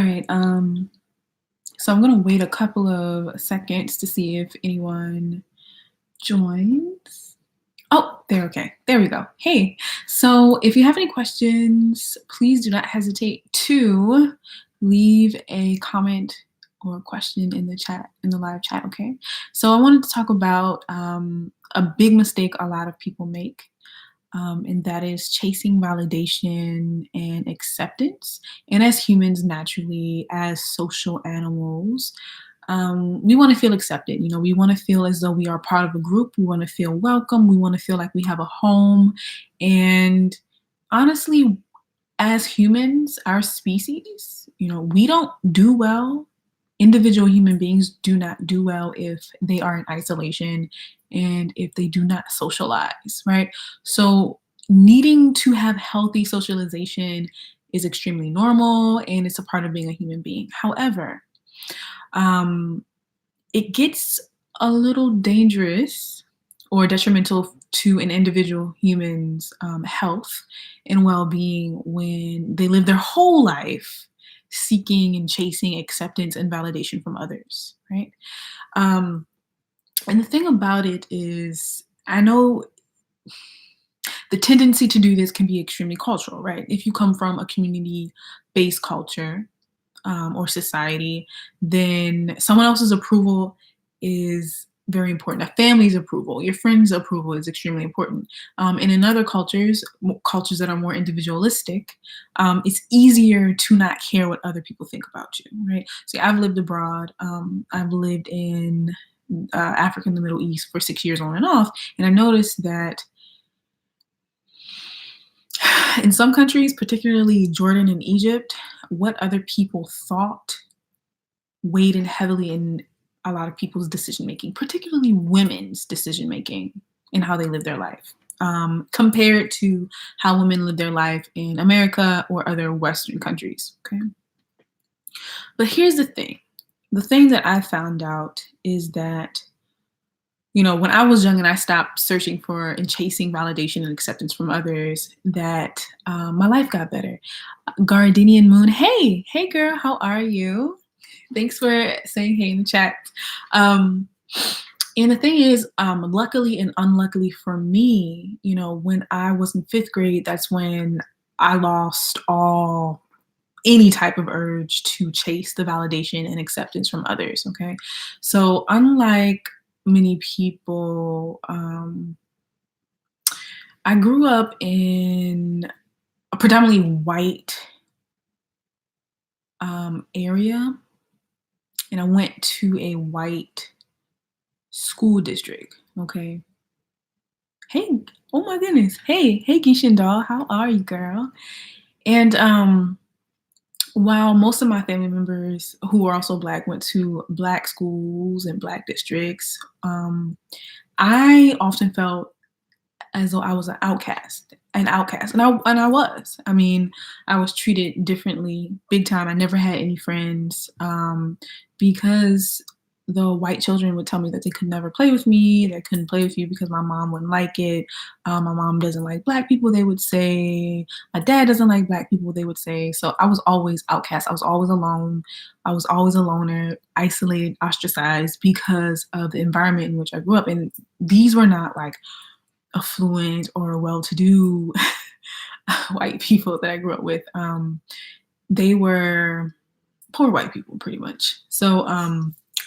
right. So I'm gonna wait a couple of seconds to see if anyone joins. Oh, there. Okay, there we go. Hey, so if you have any questions, please do not hesitate to leave a comment or question in the chat, in the live chat. Okay. So I wanted to talk about a big mistake a lot of people make, and that is chasing validation and acceptance. And as humans, naturally, as social animals, we want to feel accepted. You know, we want to feel as though we are part of a group. We want to feel welcome. We want to feel like we have a home. And honestly, as humans, our species, we don't do well. Individual human beings do not do well if they are in isolation and if they do not socialize, right? So, needing to have healthy socialization is extremely normal and it's a part of being a human being. However, um, it gets a little dangerous or detrimental to an individual human's health and well-being when they live their whole life seeking and chasing acceptance and validation from others, right? um, and the thing about it is, I know the tendency to do this can be extremely cultural, right? If you come from a community-based culture, or society, then someone else's approval is very important. A family's approval, your friends' approval is extremely important. And in other cultures, cultures that are more individualistic, it's easier to not care what other people think about you, right? See, I've lived abroad. I've lived in Africa and the Middle East for 6 years on and off, and I noticed that in some countries, particularly Jordan and Egypt, what other people thought weighed in heavily in a lot of people's decision making, particularly women's decision making and how they live their life, compared to how women live their life in America or other Western countries. Okay. But here's the thing. The thing that I found out is that, when I was young and I stopped searching for and chasing validation and acceptance from others, that my life got better. Gardenian Moon, hey girl, how are you? Thanks for saying hey in the chat. Um, and the thing is, luckily and unluckily for me, when I was in fifth grade, that's when I lost any type of urge to chase the validation and acceptance from others. Okay. So unlike many people, I grew up in a predominantly white area, and I went to a white school district. Okay. Hey, oh my goodness. Hey, Gishin doll, how are you, girl? And while most of my family members who are also Black went to Black schools and Black districts, I often felt as though I was an outcast, and I was. I mean, I was treated differently, big time. I never had any friends, because the white children would tell me that they could never play with me. They couldn't play with you because my mom wouldn't like it. My mom doesn't like Black people, they would say. My dad doesn't like Black people, they would say. So I was always outcast. I was always alone. I was always a loner, isolated, ostracized because of the environment in which I grew up. And these were not like affluent or well-to-do white people that I grew up with. They were poor white people, pretty much. So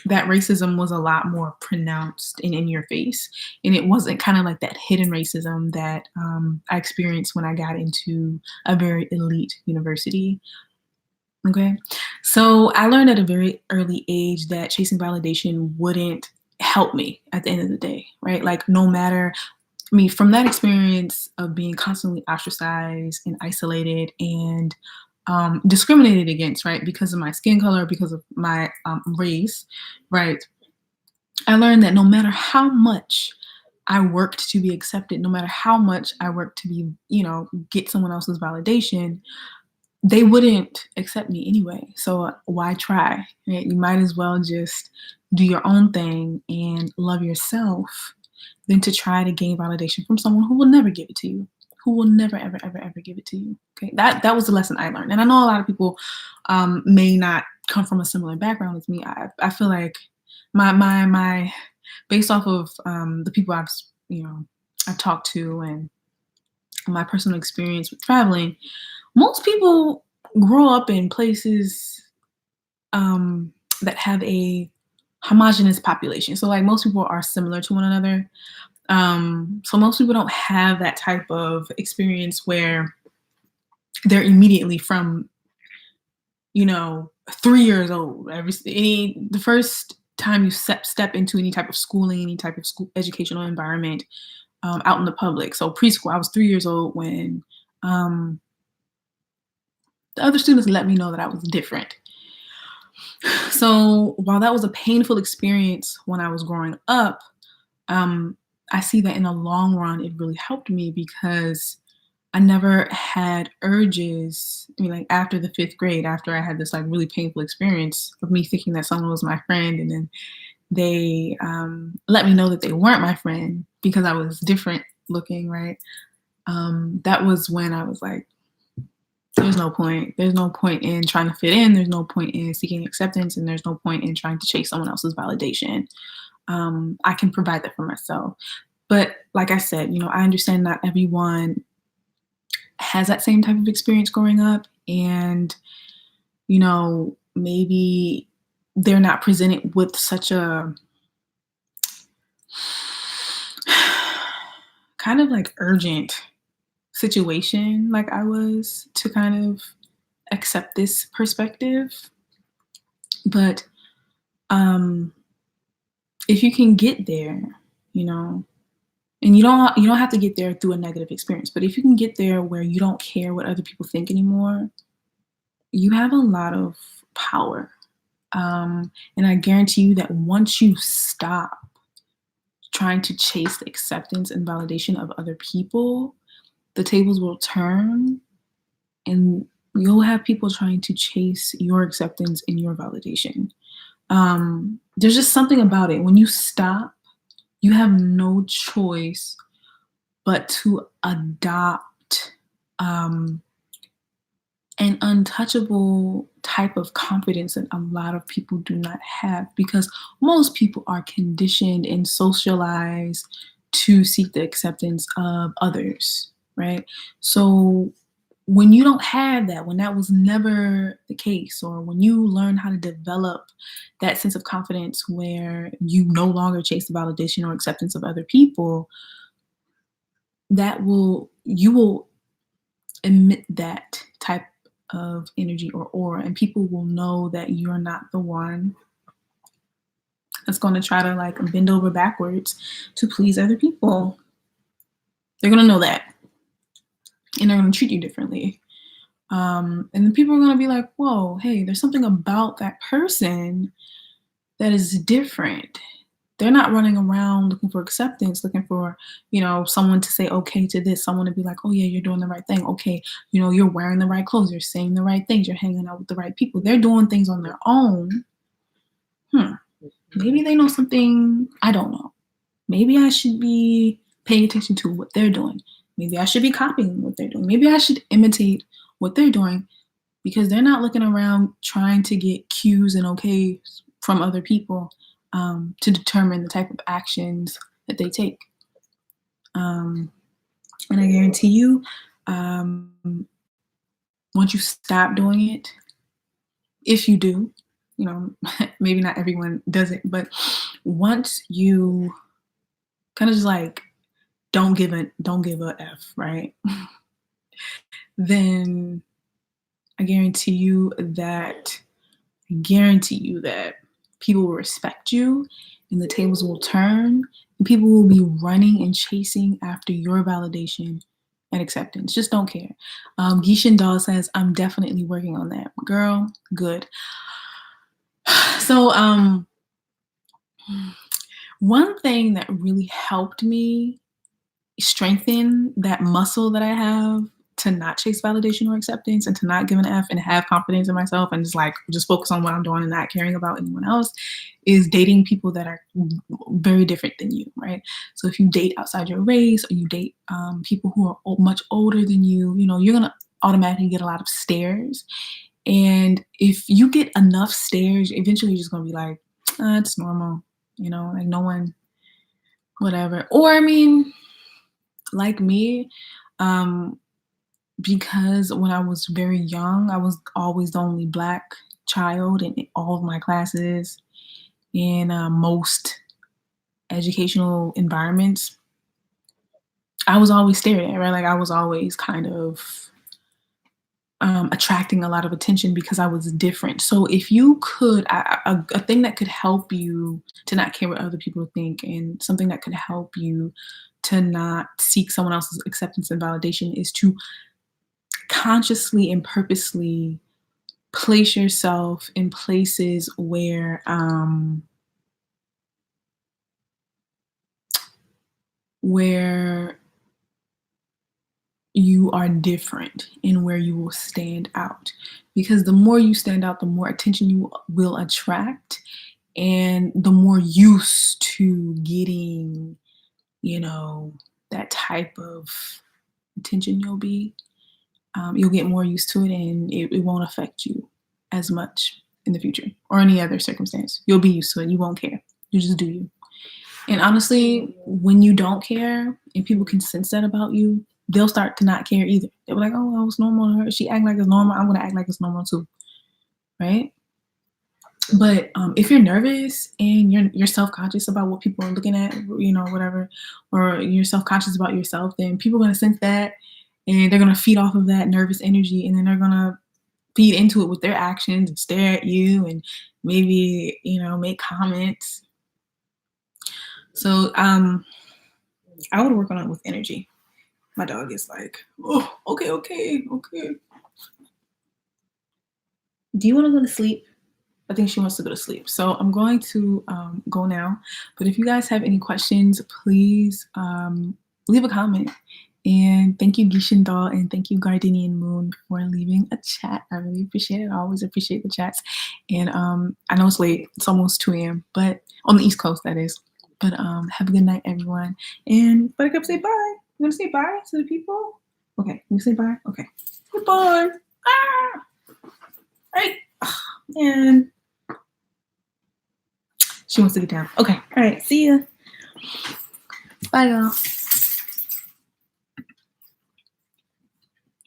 that racism was a lot more pronounced and in your face, and it wasn't kind of like that hidden racism that I experienced when I got into a very elite university. Okay, so I learned at a very early age that chasing validation wouldn't help me at the end of the day, right? Like, no matter, I mean, from that experience of being constantly ostracized and isolated and discriminated against, right, because of my skin color, because of my race, right, I learned that no matter how much I worked to be accepted, no matter how much I worked to be, get someone else's validation, they wouldn't accept me anyway. So why try? Right? You might as well just do your own thing and love yourself than to try to gain validation from someone who will never give it to you. who will never, ever, ever, ever give it to you. Okay, that was the lesson I learned, and I know a lot of people may not come from a similar background as me. I feel like my based off of the people I've talked to and my personal experience with traveling, most people grow up in places that have a homogenous population. So like most people are similar to one another. So most people don't have that type of experience where they're immediately from, 3 years old. The first time you step into any type of schooling, any type of school educational environment, out in the public. So preschool, I was 3 years old when um, the other students let me know that I was different. So while that was a painful experience when I was growing up, um, I see that in the long run, it really helped me because I never had urges. I mean, like after the fifth grade, after I had this like really painful experience of me thinking that someone was my friend, and then they let me know that they weren't my friend because I was different looking, right? That was when I was like, there's no point. There's no point in trying to fit in. There's no point in seeking acceptance, and there's no point in trying to chase someone else's validation. I can provide that for myself. But like I said, I understand not everyone has that same type of experience growing up, and maybe they're not presented with such a kind of like urgent situation like I was to kind of accept this perspective. But um if you can get there, you know, and you don't have to get there through a negative experience, but if you can get there where you don't care what other people think anymore, you have a lot of power. And I guarantee you that once you stop trying to chase the acceptance and validation of other people, the tables will turn and you'll have people trying to chase your acceptance and your validation. There's just something about it. When you stop, you have no choice but to adopt an untouchable type of confidence that a lot of people do not have because most people are conditioned and socialized to seek the acceptance of others, right? So when you don't have that, when that was never the case, or when you learn how to develop that sense of confidence where you no longer chase the validation or acceptance of other people, you will emit that type of energy or aura, and people will know that you're not the one that's going to try to like bend over backwards to please other people. They're going to know that, and they're going to treat you differently. And then people are going to be like, whoa, hey, there's something about that person that is different. They're not running around looking for acceptance, looking for, someone to say okay to this, someone to be like, oh yeah, you're doing the right thing. Okay, you're wearing the right clothes, you're saying the right things, you're hanging out with the right people. They're doing things on their own. Maybe they know something I don't know. Maybe I should be paying attention to what they're doing. Maybe I should be copying what they're doing. Maybe I should imitate what they're doing because they're not looking around trying to get cues and okays from other people to determine the type of actions that they take. And I guarantee you, once you stop doing it, if you do, maybe not everyone does it, but once you kind of just like don't give a F, right? Then I guarantee you that people will respect you and the tables will turn and people will be running and chasing after your validation and acceptance. Just don't care. Gishin Doll says, I'm definitely working on that. Girl, good. So one thing that really helped me strengthen that muscle that I have to not chase validation or acceptance and to not give an F and have confidence in myself and just like just focus on what I'm doing and not caring about anyone else is dating people that are very different than you, right? So if you date outside your race or you date people who are much older than you know, you're gonna automatically get a lot of stares. And if you get enough stares, eventually you're just gonna be like, it's normal, you know, like no one, whatever. Or I mean, like me, um, because when I was very young, I was always the only black child in all of my classes in most educational environments. I was always stared at, right? Like I was always kind of attracting a lot of attention because I was different. So if you could, a thing that could help you to not care what other people think, and something that could help you to not seek someone else's acceptance and validation is to consciously and purposely place yourself in places where you are different and where you will stand out. Because the more you stand out, the more attention you will attract, and the more used to getting, you know, that type of attention you'll be. You'll get more used to it, and it won't affect you as much in the future or any other circumstance. You'll be used to it. You won't care. You just do you. And honestly, when you don't care and people can sense that about you, they'll start to not care either. They'll be like, oh, well, it's normal to her. She act like it's normal. I'm going to act like it's normal too. Right? But if you're nervous and you're self-conscious about what people are looking at, you know, whatever, or you're self-conscious about yourself, then people are going to sense that and they're going to feed off of that nervous energy, and then they're going to feed into it with their actions and stare at you and maybe, you know, make comments. So I would work on it with energy. My dog is like, oh, okay. Do you want to go to sleep? I think she wants to go to sleep. So I'm going to go now. But if you guys have any questions, please leave a comment. And thank you, Gishin Doll, and thank you, Gardenian Moon, for leaving a chat. I really appreciate it. I always appreciate the chats. And I know it's late. It's almost 2 a.m., but on the East Coast, that is. But have a good night, everyone. And Buttercup, say bye. You want to say bye to the people? Okay, you say bye? Okay. Goodbye. Ah! Right. Oh, man. She wants to get down. Okay. All right. See ya. Bye, y'all.